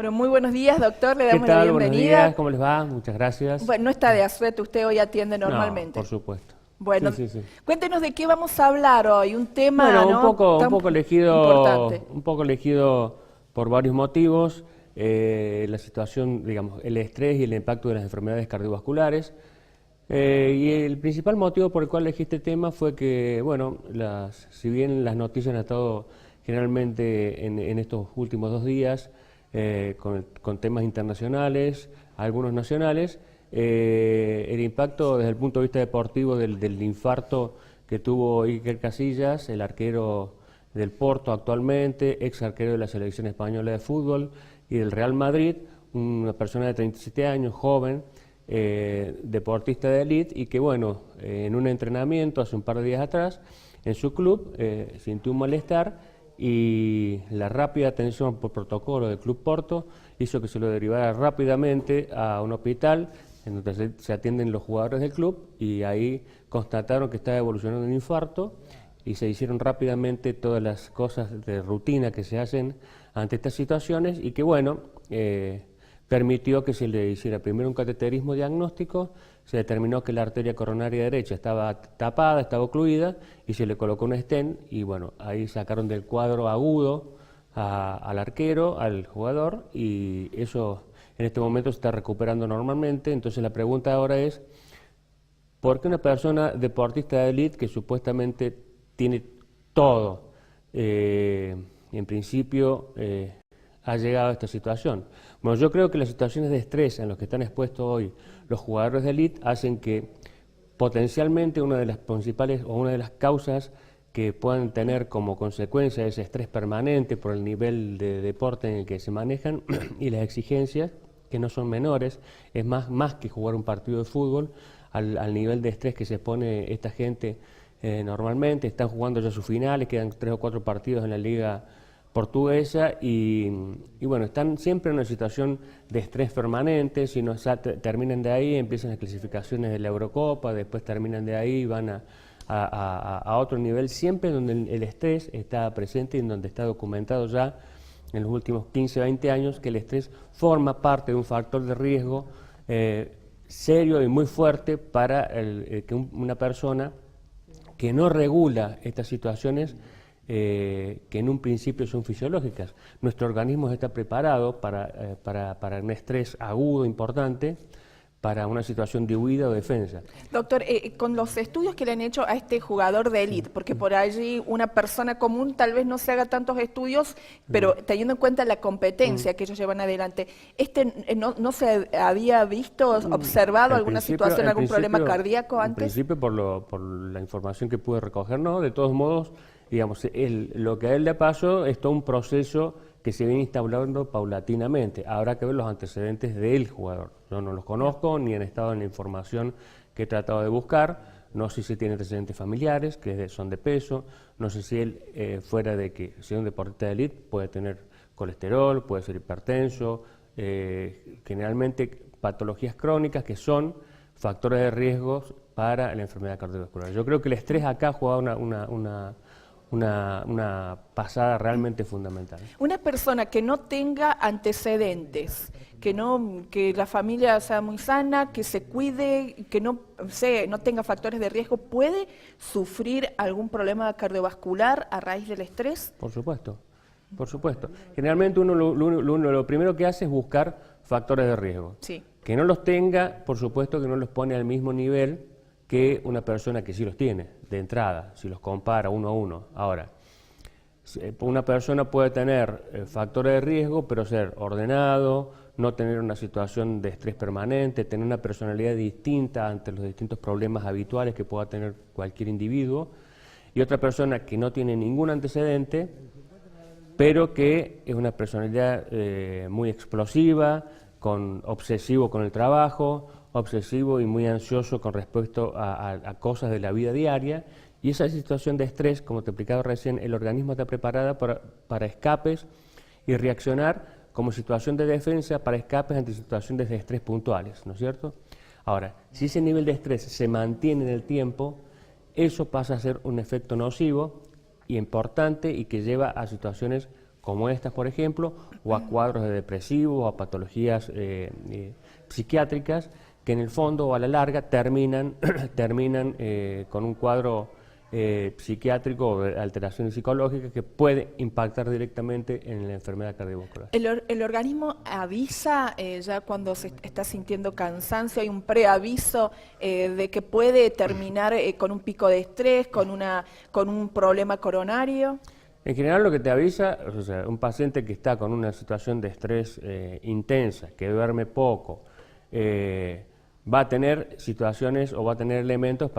Bueno, muy buenos días, doctor, le damos ¿Qué la tal? Buenos bienvenida. días, ¿cómo les va? Muchas gracias. Bueno, no está de asueto, usted hoy atiende No, normalmente. por supuesto. Bueno, Sí, sí, sí. cuéntenos de qué vamos a hablar hoy, un tema, Bueno, un ¿no?, poco, un tan poco elegido, importante. un poco elegido por varios motivos. La situación, digamos, el estrés y el impacto de las enfermedades cardiovasculares. Y el principal motivo por el cual elegí este tema fue que, bueno, si bien las noticias han estado generalmente en estos últimos 2 días con temas internacionales, algunos nacionales, el impacto desde el punto de vista deportivo del infarto que tuvo Iker Casillas, el arquero del Porto actualmente, ex arquero de la selección española de fútbol y del Real Madrid, una persona de 37 años, joven, deportista de élite y que, bueno, en un entrenamiento hace un par de días atrás, en su club, sintió un malestar y la rápida atención por protocolo del Club Porto hizo que se lo derivara rápidamente a un hospital en donde se atienden los jugadores del club y ahí constataron que estaba evolucionando un infarto y se hicieron rápidamente todas las cosas de rutina que se hacen ante estas situaciones y que, bueno, permitió que se le hiciera primero un cateterismo diagnóstico, se determinó que la arteria coronaria derecha estaba tapada, estaba ocluida y se le colocó un stent y, bueno, ahí sacaron del cuadro agudo al arquero, al jugador, y eso en este momento se está recuperando normalmente. Entonces la pregunta ahora es, ¿por qué una persona deportista de élite que supuestamente tiene todo, en principio, ha llegado a esta situación? Bueno, yo creo que las situaciones de estrés en las que están expuestos hoy los jugadores de élite hacen que potencialmente una de las principales o una de las causas que puedan tener como consecuencia ese estrés permanente por el nivel de deporte en el que se manejan y las exigencias, que no son menores, es más que jugar un partido de fútbol, al nivel de estrés que se expone esta gente normalmente. Están jugando ya sus finales, quedan 3 o 4 partidos en la liga portuguesa y bueno, están siempre en una situación de estrés permanente. Si no terminan de ahí, empiezan las clasificaciones de la Eurocopa, después terminan de ahí, van a otro nivel, siempre donde el estrés está presente y en donde está documentado ya en los últimos 15 o 20 años que el estrés forma parte de un factor de riesgo serio y muy fuerte para que una persona que no regula estas situaciones que en un principio son fisiológicas. Nuestro organismo está preparado para un estrés agudo, importante, para una situación de huida o defensa. Doctor, con los estudios que le han hecho a este jugador de élite, porque por allí una persona común tal vez no se haga tantos estudios, pero teniendo en cuenta la competencia que ellos llevan adelante, ¿no se había visto, observado alguna situación, algún problema cardíaco antes? En principio, por la información que pude recoger, no. De todos modos, digamos, lo que a él le pasó es todo un proceso que se viene instaurando paulatinamente. Habrá que ver los antecedentes del jugador. Yo no los conozco, ni han estado en la información que he tratado de buscar. No sé si tiene antecedentes familiares, que son de peso. No sé si él, fuera de que sea un deportista de élite, puede tener colesterol, puede ser hipertenso, generalmente patologías crónicas que son factores de riesgo para la enfermedad cardiovascular. Yo creo que el estrés acá ha jugado una pasada realmente fundamental. Una persona que no tenga antecedentes, que la familia sea muy sana, que se cuide, que no tenga factores de riesgo, ¿puede sufrir algún problema cardiovascular a raíz del estrés? Por supuesto, por supuesto. Generalmente uno lo primero que hace es buscar factores de riesgo. Sí. Que no los tenga, por supuesto que no los pone al mismo nivel que una persona que sí los tiene, de entrada, si los compara uno a uno. Ahora, una persona puede tener factores de riesgo, pero ser ordenado, no tener una situación de estrés permanente, tener una personalidad distinta ante los distintos problemas habituales que pueda tener cualquier individuo, y otra persona que no tiene ningún antecedente, pero que es una personalidad muy explosiva, obsesivo con el trabajo, obsesivo y muy ansioso con respecto a cosas de la vida diaria, y esa situación de estrés, como te he explicado recién, el organismo está preparado para escapes y reaccionar como situación de defensa para escapes ante situaciones de estrés puntuales, ¿no es cierto? Ahora, si ese nivel de estrés se mantiene en el tiempo, eso pasa a ser un efecto nocivo y importante y que lleva a situaciones como estas, por ejemplo, o a cuadros de depresivos o a patologías psiquiátricas que en el fondo o a la larga terminan con un cuadro psiquiátrico o de alteraciones psicológicas que puede impactar directamente en la enfermedad cardiovascular. ¿El organismo avisa ya cuando se está sintiendo cansancio? ¿Hay un preaviso de que puede terminar con un pico de estrés, con un problema coronario? En general lo que te avisa, o sea, un paciente que está con una situación de estrés intensa, que duerme poco, va a tener situaciones o va a tener elementos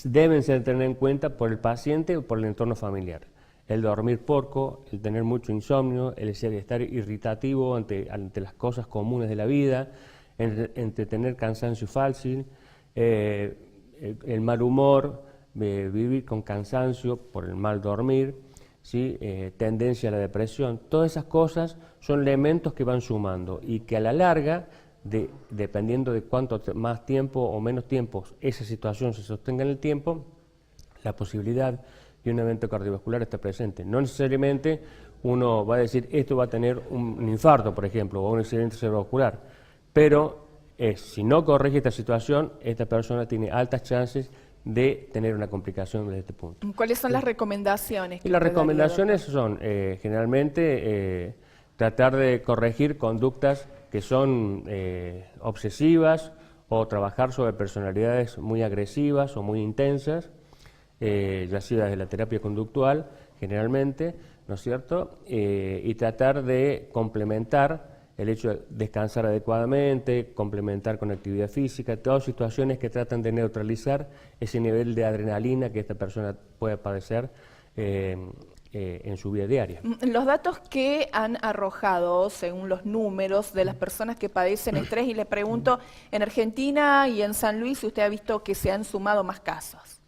deben ser tener en cuenta por el paciente o por el entorno familiar. El dormir poco, el tener mucho insomnio, el estar irritativo ante las cosas comunes de la vida, entre tener cansancio fácil, el mal humor, vivir con cansancio por el mal dormir, ¿sí? Tendencia a la depresión. Todas esas cosas son elementos que van sumando y que a la larga, dependiendo de cuánto más tiempo o menos tiempo esa situación se sostenga en el tiempo, la posibilidad de un evento cardiovascular está presente. No necesariamente uno va a decir esto va a tener un infarto, por ejemplo, o un accidente cerebrovascular, pero si no corrige esta situación, esta persona tiene altas chances de tener una complicación desde este punto. ¿Cuáles son las recomendaciones? Y las recomendaciones son generalmente tratar de corregir conductas que son obsesivas o trabajar sobre personalidades muy agresivas o muy intensas, ya sea desde la terapia conductual generalmente, ¿no es cierto? Y tratar de complementar el hecho de descansar adecuadamente, complementar con actividad física, todas situaciones que tratan de neutralizar ese nivel de adrenalina que esta persona puede padecer en su vida diaria. Los datos que han arrojado, según los números de las personas que padecen estrés, y le pregunto, en Argentina y en San Luis, ¿usted ha visto que se han sumado más casos?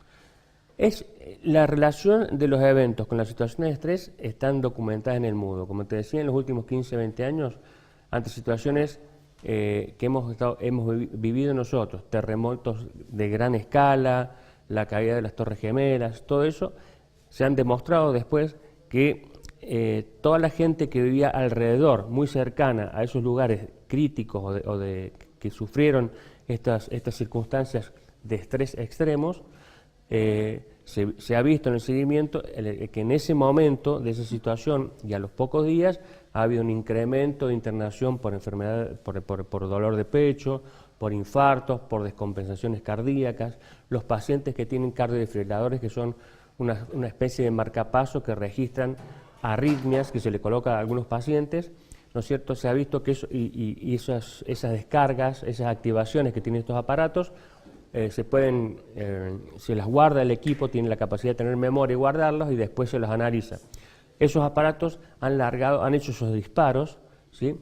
La relación de los eventos con las situaciones de estrés están documentadas en el MUDO. Como te decía, en los últimos 15, 20 años, ante situaciones que hemos vivido nosotros, terremotos de gran escala, la caída de las Torres Gemelas, todo eso, se han demostrado después que toda la gente que vivía alrededor, muy cercana a esos lugares críticos que sufrieron estas circunstancias de estrés extremos, se ha visto en el seguimiento que en ese momento de esa situación y a los pocos días ha habido un incremento de internación por enfermedad, por dolor de pecho, por infartos, por descompensaciones cardíacas. Los pacientes que tienen cardiodesfibriladores, que son una especie de marcapaso que registran arritmias que se le coloca a algunos pacientes, ¿no es cierto? Se ha visto que esas descargas, esas activaciones que tienen estos aparatos, se las guarda el equipo, tiene la capacidad de tener memoria y guardarlos y después se los analiza. Esos aparatos han hecho esos disparos, ¿sí?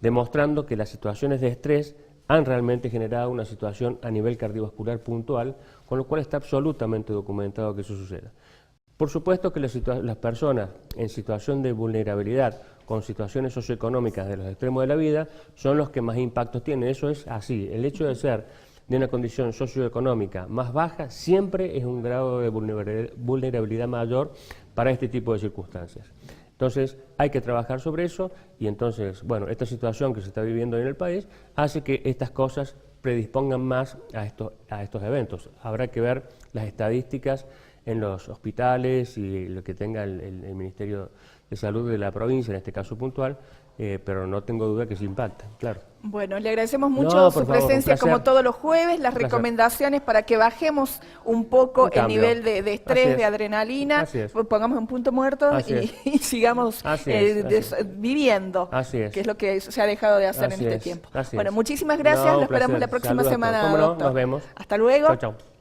Demostrando que las situaciones de estrés han realmente generado una situación a nivel cardiovascular puntual, con lo cual está absolutamente documentado que eso suceda. Por supuesto que las personas en situación de vulnerabilidad, con situaciones socioeconómicas de los extremos de la vida, son los que más impactos tienen. Eso es así. El hecho de ser de una condición socioeconómica más baja siempre es un grado de vulnerabilidad mayor para este tipo de circunstancias. Entonces hay que trabajar sobre eso y entonces, bueno, esta situación que se está viviendo en el país hace que estas cosas predispongan más a estos eventos. Habrá que ver las estadísticas en los hospitales y lo que tenga el Ministerio de Salud de la provincia, en este caso puntual, pero no tengo duda que se impacta, claro. Bueno, le agradecemos mucho su presencia como todos los jueves, las recomendaciones para que bajemos un poco el nivel de estrés, de adrenalina, pongamos un punto muerto y sigamos viviendo, que es lo que se ha dejado de hacer en este tiempo. Bueno, muchísimas gracias, lo esperamos la próxima semana, doctor. Nos vemos. Hasta luego. Chau, chau.